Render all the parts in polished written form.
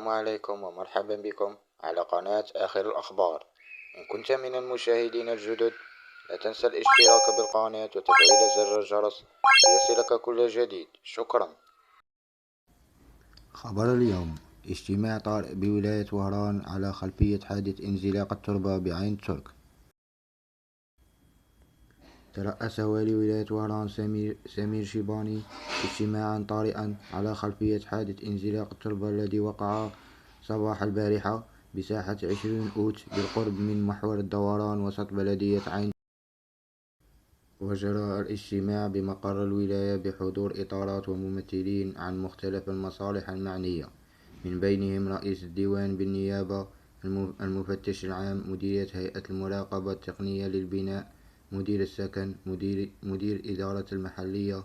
السلام عليكم ومرحبا بكم على قناة آخر الأخبار. إن كنت من المشاهدين الجدد لا تنسى الاشتراك بالقناة وتفعيل زر الجرس ليصلك كل جديد. شكرا. خبر اليوم: اجتماع طارئ بولاية وهران على خلفية حادث انزلاق التربة بعين ترك. ترأس والي ولاية وهران سمير شيباني اجتماعا طارئا على خلفية حادث انزلاق التربة الذي وقع صباح البارحة بساحة 20 أوت بالقرب من محور الدوران وسط بلدية عين. وجرى الاجتماع بمقر الولاية بحضور إطارات وممثلين عن مختلف المصالح المعنية، من بينهم رئيس الديوان بالنيابة، المفتش العام، مديرية هيئة المراقبة التقنية للبناء، مدير السكن، مدير إدارة المحلية،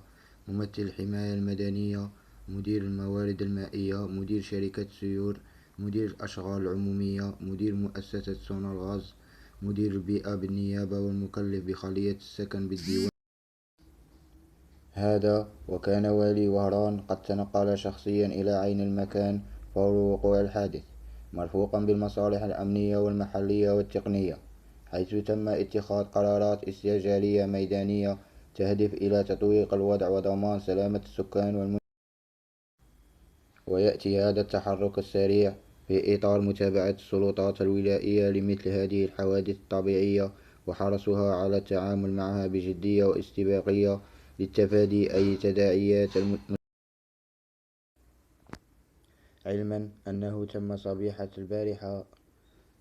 ممثل الحماية المدنية، مدير الموارد المائية، مدير شركة سيور، مدير الأشغال العمومية، مدير مؤسسة سونالغاز، مدير البيئة بالنيابة، والمكلف بخلية السكن بالديوان. هذا وكان والي وهران قد تنقل شخصيا إلى عين المكان فور وقوع الحادث، مرفوقا بالمصالح الأمنية والمحلية والتقنية، حيث تم اتخاذ قرارات استعجالية ميدانية تهدف إلى تطويق الوضع وضمان سلامة السكان ويأتي هذا التحرك السريع في إطار متابعة السلطات الولائية لمثل هذه الحوادث الطبيعية وحرصها على التعامل معها بجدية واستباقية لتفادي أي تداعيات. علما أنه تم صبيحة البارحة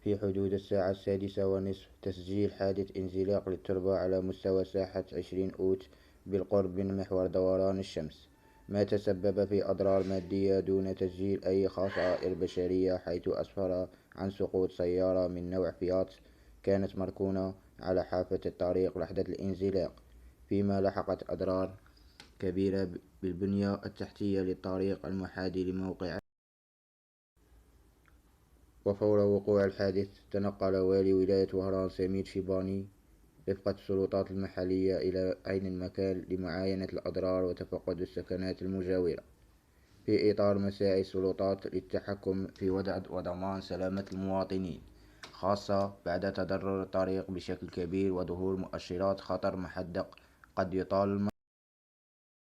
في حدود الساعة 6:30 تسجيل حادث انزلاق للتربة على مستوى ساحة 20 أوت بالقرب من محور دوران الشمس، ما تسبب في أضرار مادية دون تسجيل أي خسائر بشرية، حيث أسفر عن سقوط سيارة من نوع فيات كانت مركونة على حافة الطريق لحظة الانزلاق، فيما لحقت أضرار كبيرة بالبنية التحتية للطريق المحاذي لموقع. وفور وقوع الحادث تنقل والي ولاية وهران سمير شيباني رفقة السلطات المحلية إلى عين المكان لمعاينة الأضرار وتفقد السكنات المجاورة، في إطار مساعي السلطات للتحكم في وضمان سلامة المواطنين، خاصة بعد تضرر الطريق بشكل كبير وظهور مؤشرات خطر محدق قد يطال